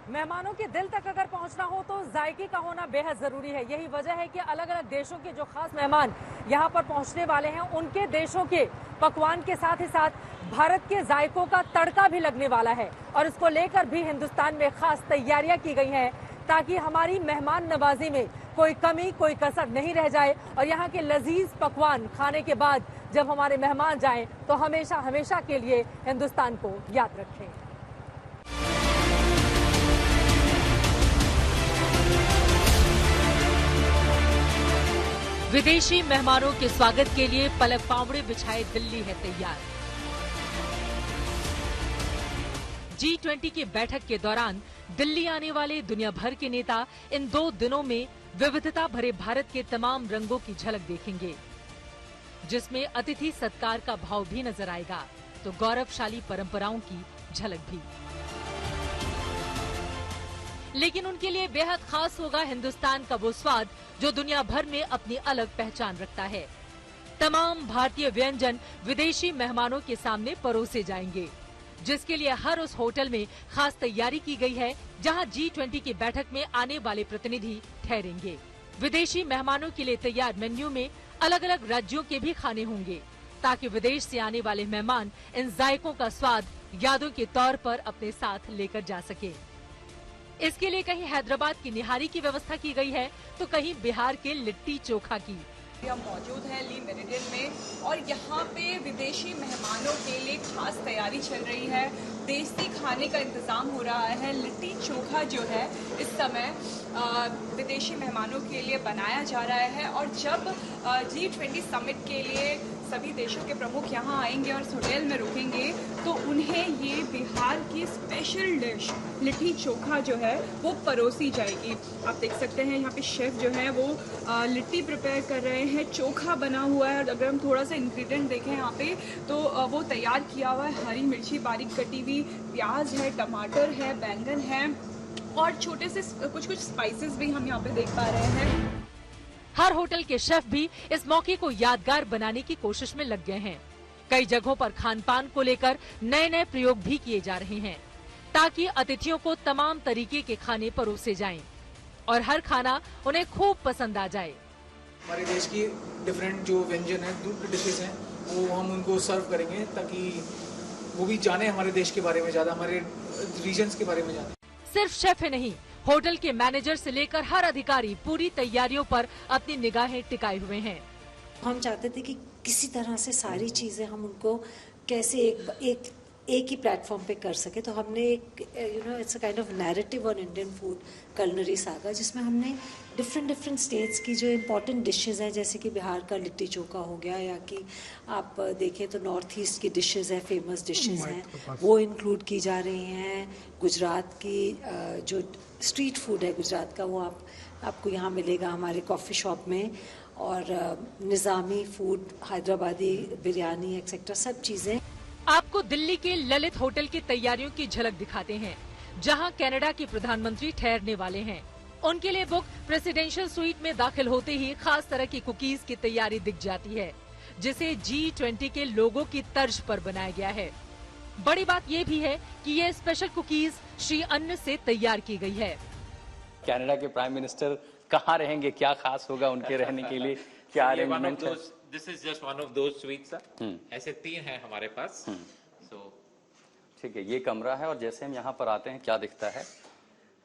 मेहमानों के दिल तक अगर पहुंचना हो तो जायके का होना बेहद जरूरी है। यही वजह है कि अलग अलग देशों के जो खास मेहमान यहां पर पहुंचने वाले हैं, उनके देशों के पकवान के साथ ही साथ भारत के जायकों का तड़का भी लगने वाला है और इसको लेकर भी हिंदुस्तान में खास तैयारियां की गई हैं ताकि हमारी मेहमान नवाजी में कोई कमी, कोई कसर नहीं रह जाए और यहाँ के लजीज पकवान खाने के बाद जब हमारे मेहमान जाएं तो हमेशा हमेशा के लिए हिंदुस्तान को याद रखें। विदेशी मेहमानों के स्वागत के लिए पलक पावड़े बिछाए दिल्ली है तैयार। G20 की बैठक के दौरान दिल्ली आने वाले दुनिया भर के नेता इन 2 दिनों में विविधता भरे भारत के तमाम रंगों की झलक देखेंगे, जिसमें अतिथि सत्कार का भाव भी नजर आएगा तो गौरवशाली परंपराओं की झलक भी। लेकिन उनके लिए बेहद खास होगा हिंदुस्तान का वो स्वाद जो दुनिया भर में अपनी अलग पहचान रखता है। तमाम भारतीय व्यंजन विदेशी मेहमानों के सामने परोसे जाएंगे, जिसके लिए हर उस होटल में खास तैयारी की गई है जहां G20 की बैठक में आने वाले प्रतिनिधि ठहरेंगे। विदेशी मेहमानों के लिए तैयार मेन्यू में अलग अलग राज्यों के भी खाने होंगे ताकि विदेश से आने वाले मेहमान इन जायकों का स्वाद यादों के तौर पर अपने साथ लेकर जा सके। इसके लिए कहीं हैदराबाद की निहारी की व्यवस्था की गई है तो कहीं बिहार के लिट्टी चोखा की। हम मौजूद हैं ली मेरिडियन में और यहाँ पे विदेशी मेहमानों के लिए खास तैयारी चल रही है। देसी खाने का इंतज़ाम हो रहा है। लिट्टी चोखा जो है इस समय विदेशी मेहमानों के लिए बनाया जा रहा है और जब G20 समिट के लिए सभी देशों के प्रमुख यहाँ आएंगे और इस होटल में रुकेंगे तो उन्हें ये बिहार की स्पेशल डिश लिट्टी चोखा जो है वो परोसी जाएगी। आप देख सकते हैं यहाँ पे शेफ जो है वो लिट्टी प्रिपेयर कर रहे हैं। चोखा बना हुआ है और अगर हम थोड़ा सा इंग्रेडिएंट देखें यहाँ पे तो वो तैयार किया हुआ है। हरी मिर्ची बारीक कटी हुई, प्याज है, टमाटर है, बैंगन है और छोटे से कुछ स्पाइसेस भी हम यहाँ पे देख पा रहे हैं। हर होटल के शेफ भी इस मौके को यादगार बनाने की कोशिश में लग गए हैं। कई जगहों पर खान पान को लेकर नए नए प्रयोग भी किए जा रहे हैं ताकि अतिथियों को तमाम तरीके के खाने परोसे जाएं और हर खाना उन्हें खूब पसंद आ जाए। हमारे देश की डिफरेंट जो व्यंजन है, डिशेज हैं, वो हम उनको सर्व करेंगे ताकि वो भी जाने हमारे देश के बारे में, ज्यादा हमारे रीजन्स के बारे में जाने। सिर्फ शेफ ही नहीं, होटल के मैनेजर से लेकर हर अधिकारी पूरी तैयारियों पर अपनी निगाहें टिकाए हुए हैं। हम चाहते थे कि किसी तरह से सारी चीज़ें हम उनको कैसे एक ही प्लेटफॉर्म पे कर सके, तो हमने एक it's a kind of narrative on Indian food culinary saga, जिसमें हमने डिफरेंट स्टेट्स की जो इम्पोर्टेंट डिशेस हैं, जैसे कि बिहार का लिट्टी चोखा हो गया या कि आप देखें तो नॉर्थ ईस्ट की डिशेस हैं, फेमस डिशेस हैं, वो इंक्लूड की जा रही हैं। गुजरात की जो स्ट्रीट फूड है गुजरात का, वो आपको यहाँ मिलेगा हमारे कॉफ़ी शॉप में, और निज़ामी फूड, हैदराबादी बिरयानी एक्सेट्रा सब चीज़ें। आपको दिल्ली के ललित होटल की तैयारियों की झलक दिखाते हैं, जहां कनाडा के प्रधानमंत्री ठहरने वाले हैं। उनके लिए बुक प्रेसिडेंशियल स्वीट में दाखिल होते ही खास तरह की कुकीज की तैयारी दिख जाती है, जिसे G20 के लोगों की तर्ज पर बनाया गया है। बड़ी बात ये भी है कि ये स्पेशल कुकीज श्री अन्न से तैयार की गई है। कनाडा के प्राइम मिनिस्टर कहाँ रहेंगे, क्या खास होगा उनके रहने के लिए, क्या अरेंजमेंट है? This is just one of those sweets sir. ऐसे 3 हैं हमारे पास। सो ठीक है, ये कमरा है और जैसे हम यहाँ पर आते हैं क्या दिखता है?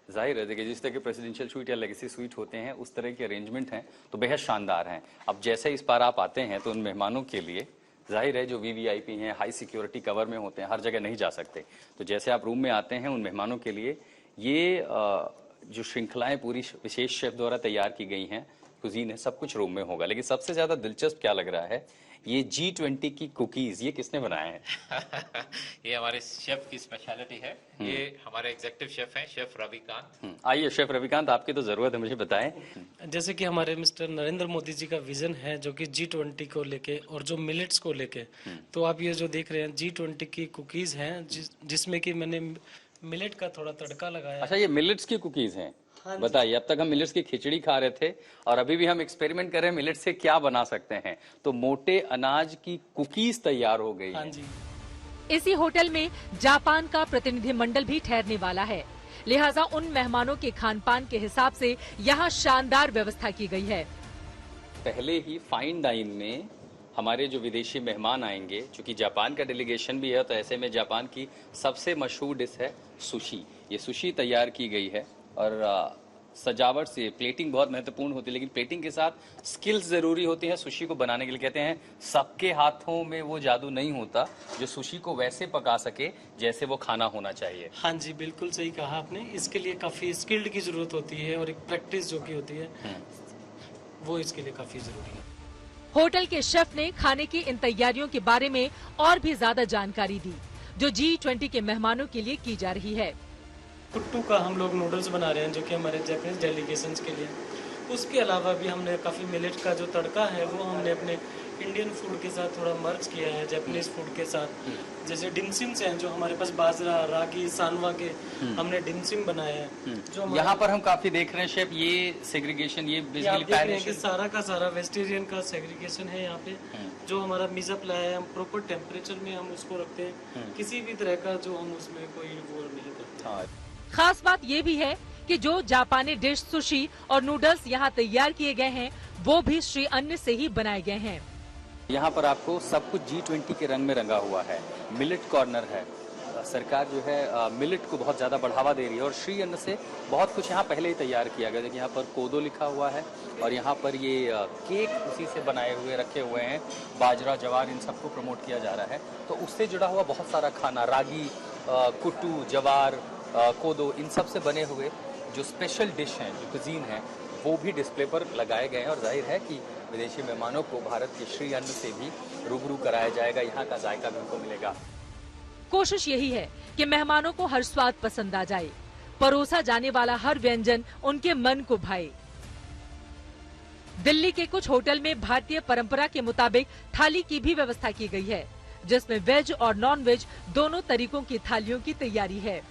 जाहिर है देखिए, जिस तरह के प्रेसिडेंशियल स्वीट या लेगेसी स्वीट होते हैं उस तरह के अरेंजमेंट हैं तो बेहद शानदार हैं। अब जैसे इस बार आप आते हैं तो उन मेहमानों के लिए जाहिर है जो VVIP हैं, हाई सिक्योरिटी कवर में होते हैं, हर जगह नहीं जा सकते, तो जैसे आप रूम में आते हैं उन मेहमानों के लिए ये जो श्रृंखलाएं पूरी विशेष शेफ द्वारा तैयार की गई हैं, कुजीन है, सब कुछ रूम में होगा। लेकिन सबसे ज्यादा दिलचस्प क्या लग रहा है, ये G20 की कुकीज, ये किसने बनाए हैं? ये हमारे शेफ की स्पेशलिटी है। ये हमारे एग्जीक्यूटिव शेफ हैं, शेफ रविकांत। आइए शेफ रविकांत, आपकी तो जरूरत है, मुझे बताएं। जैसे कि हमारे मिस्टर नरेंद्र मोदी जी का विजन है जो कि G20 को लेके और जो मिलेट्स को लेके, तो आप ये जो देख रहे हैं G20 की कुकीज हैं जिसमें कि मैंने मिलेट का थोड़ा तड़का लगाया। अच्छा, ये मिलेट्स की कुकीज हैं? बताइए, अब तक हम मिलेट्स की खिचड़ी खा रहे थे और अभी भी हम एक्सपेरिमेंट कर रहे हैं मिलेट्स से क्या बना सकते हैं, तो मोटे अनाज की कुकीज तैयार हो गई। हाँ जी। इसी होटल में जापान का प्रतिनिधिमंडल भी ठहरने वाला है। लिहाजा उन मेहमानों के खान पान के हिसाब से यहाँ शानदार व्यवस्था की गई है। पहले ही फाइन डाइन में हमारे जो विदेशी मेहमान आएंगे, चूंकि जापान का डेलीगेशन भी है, तो ऐसे में जापान की सबसे मशहूर डिश है सुशी। ये सुशी तैयार की गई है और सजावट से प्लेटिंग बहुत महत्वपूर्ण होती है, लेकिन प्लेटिंग के साथ स्किल्स जरूरी होती है सुशी को बनाने के लिए। कहते हैं सबके हाथों में वो जादू नहीं होता जो सुशी को वैसे पका सके जैसे वो खाना होना चाहिए। हाँ जी, बिल्कुल सही कहा आपने। इसके लिए काफी स्किल्ड की जरूरत होती है और एक प्रैक्टिस जो की होती है वो इसके लिए काफी जरूरी है। होटल के शेफ ने खाने की इन तैयारियों के बारे में और भी ज्यादा जानकारी दी जो G20 के मेहमानों के लिए की जा रही है। कुट्टू का हम लोग नूडल्स बना रहे हैं जो कि हमारे जापानीज डेलीगेशंस के लिए। उसके अलावा भी हमने काफ़ी मिलेट का जो तड़का है वो हमने अपने इंडियन फूड के साथ थोड़ा मर्ज किया है जापानीज फूड के साथ। जैसे डिमसिम्स हैं जो हमारे पास बाजरा, रागी, सानवा के हमने डिमसिम बनाए हैं। जो यहाँ पर हम काफी देख रहे हैं शेफ, ये सेग्रीगेशन, ये बेसिकली सारा का सारा वेजिटेरियन का सेग्रीगेशन है यहाँ पे। जो हमारा मिज़अप लाया है हम प्रॉपर टेम्परेचर में हम उसको रखते हैं, किसी भी तरह का जो हम उसमें कोई वो नहीं करते। खास बात ये भी है कि जो जापानी डिश सुशी और नूडल्स यहाँ तैयार किए गए हैं वो भी श्री अन्न से ही बनाए गए हैं। यहाँ पर आपको सब कुछ G20 के रंग में रंगा हुआ है। मिलेट कॉर्नर है, सरकार जो है मिलेट को बहुत ज़्यादा बढ़ावा दे रही है और श्री अन्न से बहुत कुछ यहाँ पहले ही तैयार किया गया। देखिए यहाँ पर कोदो लिखा हुआ है और यहाँ पर ये केक उसी से बनाए हुए रखे हुए हैं। बाजरा, ज्वार, इन सबको प्रमोट किया जा रहा है। तो उससे जुड़ा हुआ बहुत सारा खाना, रागी, कुट्टू, ज्वार, कोदो, इन सब से बने हुए जो स्पेशल डिश हैं, जो कुजीन है, वो भी डिस्प्ले पर लगाए गए हैं। और जाहिर है कि विदेशी मेहमानों को भारत के श्री अन्न से भी रूबरू कराया जाएगा, यहाँ का जायका भी उनको मिलेगा। कोशिश यही है कि मेहमानों को हर स्वाद पसंद आ जाए, परोसा जाने वाला हर व्यंजन उनके मन को भाए। दिल्ली के कुछ होटल में भारतीय परंपरा के मुताबिक थाली की भी व्यवस्था की गई है, जिसमें वेज और नॉन वेज दोनों तरीकों की थालियों की तैयारी है।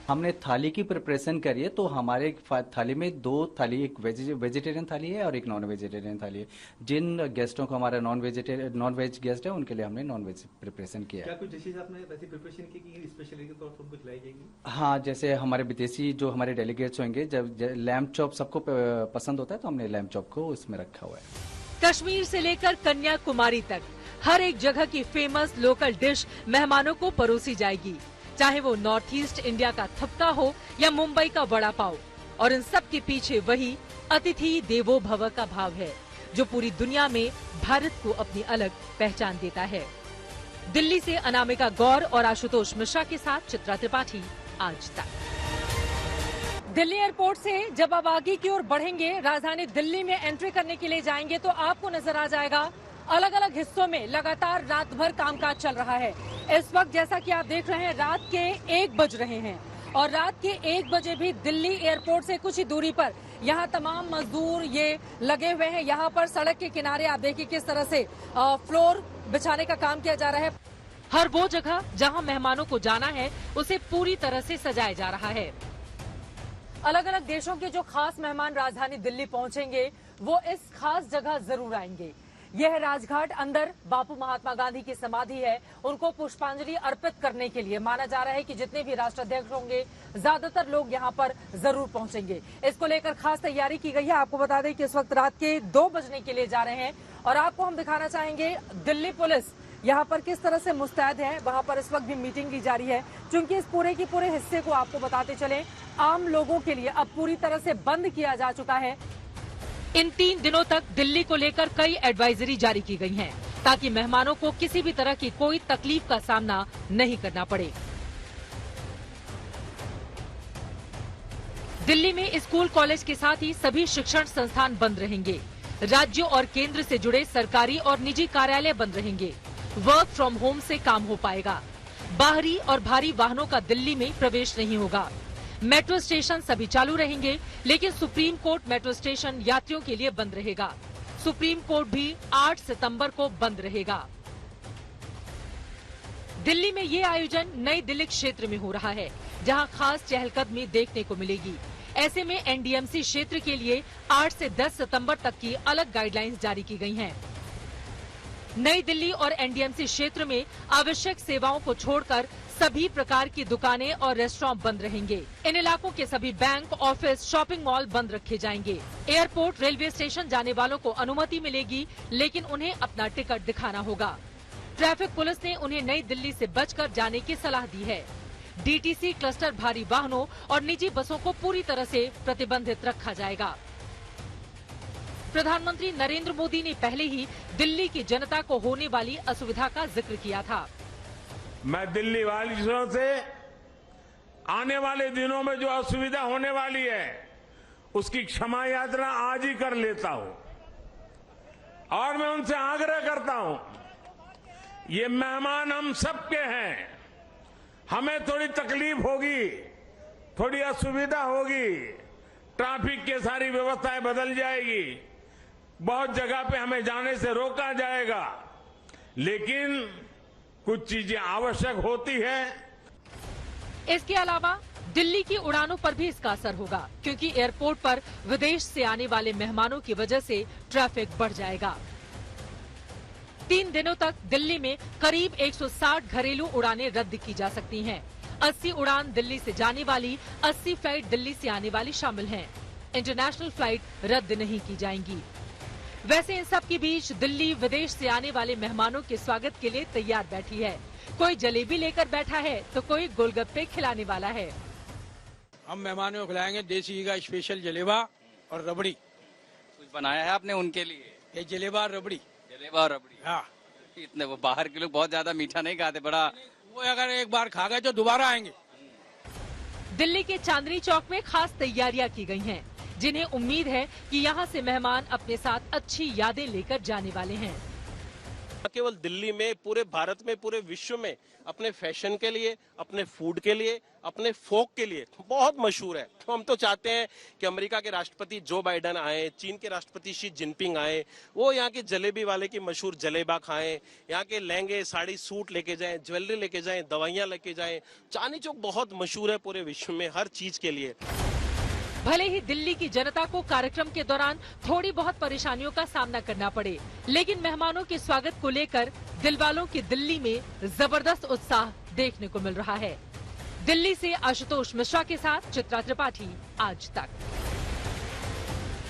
हमने थाली की प्रिपरेशन करी है, तो हमारे थाली में 2 थाली, एक वेजिटेरियन थाली है और एक नॉन वेजिटेरियन थाली है। जिन गेस्टों को हमारा नॉन वेज गेस्ट है उनके लिए हमने नॉन वेज प्रिपरेशन किया है। क्या कुछ डिशेज आपने वैसी प्रिपरेशन की कि स्पेशली के तौर पर उनको खिलाई जाएगी? हाँ, जैसे हमारे विदेशी जो हमारे डेलीगेट्स होंगे, जब लैम्ब चॉप सबको पसंद होता है तो हमने लैम्ब चॉप को इसमें रखा हुआ है। कश्मीर से लेकर कन्याकुमारी तक हर एक जगह की फेमस लोकल डिश मेहमानों को परोसी जाएगी, चाहे वो नॉर्थ ईस्ट इंडिया का थपका हो या मुंबई का वड़ा पाव। और इन सब के पीछे वही अतिथि देवो भव का भाव है जो पूरी दुनिया में भारत को अपनी अलग पहचान देता है। दिल्ली से अनामिका गौर और आशुतोष मिश्रा के साथ चित्रा त्रिपाठी, आज तक। दिल्ली एयरपोर्ट से जब आप आगे की ओर बढ़ेंगे, राजधानी दिल्ली में एंट्री करने के लिए जाएंगे, तो आपको नजर आ जाएगा अलग अलग हिस्सों में लगातार रात भर कामकाज चल रहा है। इस वक्त जैसा कि आप देख रहे हैं रात के 1 बज रहे हैं और रात के 1 बजे भी दिल्ली एयरपोर्ट से कुछ ही दूरी पर यहाँ तमाम मजदूर ये लगे हुए हैं। यहाँ पर सड़क के किनारे आप देखिए किस तरह से फ्लोर बिछाने का काम किया जा रहा है। हर वो जगह जहाँ मेहमानों को जाना है उसे पूरी तरह से सजाया जा रहा है। अलग अलग देशों के जो खास मेहमान राजधानी दिल्ली पहुंचेंगे वो इस खास जगह जरूर आएंगे। यह है राजघाट। अंदर बापू महात्मा गांधी की समाधि है, उनको पुष्पांजलि अर्पित करने के लिए माना जा रहा है कि जितने भी राष्ट्राध्यक्ष होंगे ज्यादातर लोग यहां पर जरूर पहुंचेंगे। इसको लेकर खास तैयारी की गई है। आपको बता दें कि इस वक्त रात के 2 बजने के लिए जा रहे हैं और आपको हम दिखाना चाहेंगे दिल्ली पुलिस यहाँ पर किस तरह से मुस्तैद है। वहां पर इस वक्त भी मीटिंग की जा रही है। चूंकि इस पूरे के पूरे हिस्से को आपको बताते चले, आम लोगों के लिए अब पूरी तरह से बंद किया जा चुका है। इन 3 दिनों तक दिल्ली को लेकर कई एडवाइजरी जारी की गई हैं, ताकि मेहमानों को किसी भी तरह की कोई तकलीफ का सामना नहीं करना पड़े। दिल्ली में स्कूल कॉलेज के साथ ही सभी शिक्षण संस्थान बंद रहेंगे। राज्यों और केंद्र से जुड़े सरकारी और निजी कार्यालय बंद रहेंगे। वर्क फ्रॉम होम से काम हो पाएगा। बाहरी और भारी वाहनों का दिल्ली में प्रवेश नहीं होगा। मेट्रो स्टेशन सभी चालू रहेंगे, लेकिन सुप्रीम कोर्ट मेट्रो स्टेशन यात्रियों के लिए बंद रहेगा। सुप्रीम कोर्ट भी 8 सितंबर को बंद रहेगा। दिल्ली में ये आयोजन नई दिल्ली क्षेत्र में हो रहा है, जहां खास चहलकदमी देखने को मिलेगी। ऐसे में एनडीएमसी क्षेत्र के लिए 8 से 10 सितंबर तक की अलग गाइडलाइंस जारी की गई हैं। नई दिल्ली और एनडीएमसी क्षेत्र में आवश्यक सेवाओं को छोड़कर सभी प्रकार की दुकानें और रेस्टोरेंट बंद रहेंगे। इन इलाकों के सभी बैंक, ऑफिस, शॉपिंग मॉल बंद रखे जाएंगे। एयरपोर्ट, रेलवे स्टेशन जाने वालों को अनुमति मिलेगी, लेकिन उन्हें अपना टिकट दिखाना होगा। ट्रैफिक पुलिस ने उन्हें नई दिल्ली से बचकर जाने की सलाह दी है। डीटीसी क्लस्टर भारी वाहनों और निजी बसों को पूरी तरह से प्रतिबंधित रखा जाएगा। प्रधानमंत्री नरेंद्र मोदी ने पहले ही दिल्ली की जनता को होने वाली असुविधा का जिक्र किया था। मैं दिल्ली वासियों से आने वाले दिनों में जो असुविधा होने वाली है उसकी क्षमा यात्रा आज ही कर लेता हूं और मैं उनसे आग्रह करता हूं, ये मेहमान हम सबके हैं। हमें थोड़ी तकलीफ होगी, थोड़ी असुविधा होगी, ट्रैफिक की सारी व्यवस्थाएं बदल जाएगी, बहुत जगह पे हमें जाने से रोका जाएगा, लेकिन कुछ चीजें आवश्यक होती है। इसके अलावा दिल्ली की उड़ानों पर भी इसका असर होगा, क्योंकि एयरपोर्ट पर विदेश से आने वाले मेहमानों की वजह से ट्रैफिक बढ़ जाएगा। 3 दिनों तक दिल्ली में करीब 160 घरेलू उड़ानें रद्द की जा सकती हैं। 80 उड़ान दिल्ली से जाने वाली, 80 फ्लाइट दिल्ली से आने वाली शामिल हैं। इंटरनेशनल फ्लाइट रद्द नहीं की जाएंगी। वैसे इन सब के बीच दिल्ली विदेश से आने वाले मेहमानों के स्वागत के लिए तैयार बैठी है। कोई जलेबी लेकर बैठा है तो कोई गोलगप्पे खिलाने वाला है। हम मेहमानों को खिलाएंगे देसी घी का स्पेशल जलेबा और रबड़ी। कुछ बनाया है आपने उनके लिए? ये जलेबा और रबड़ी। जलेबा और रबड़ी। हाँ, इतने वो बाहर के लोग बहुत ज्यादा मीठा नहीं खाते, बड़ा वो अगर एक बार खा गए तो दोबारा आएंगे। दिल्ली के चांदनी चौक में खास तैयारियां की गई हैं, जिन्हें उम्मीद है कि यहां से मेहमान अपने साथ अच्छी यादें लेकर जाने वाले हैं। केवल दिल्ली में, पूरे भारत में, पूरे विश्व में अपने फैशन के लिए, अपने फूड के लिए, अपने फोक के लिए बहुत मशहूर है। तो हम तो चाहते हैं कि अमेरिका के राष्ट्रपति जो बाइडेन आए, चीन के राष्ट्रपति शी जिनपिंग आए, वो यहाँ के जलेबी वाले की मशहूर जलेबा खाएं, यहाँ के लहंगे, साड़ी, सूट लेके जाएं, ज्वेलरी लेके जाएं, दवाइयाँ लेके जाएं। चांदनी चौक बहुत मशहूर है पूरे विश्व में हर चीज के लिए। भले ही दिल्ली की जनता को कार्यक्रम के दौरान थोड़ी बहुत परेशानियों का सामना करना पड़े, लेकिन मेहमानों के स्वागत को लेकर दिलवालों की दिल्ली में जबरदस्त उत्साह देखने को मिल रहा है। दिल्ली से आशुतोष मिश्रा के साथ चित्रा त्रिपाठी, आज तक।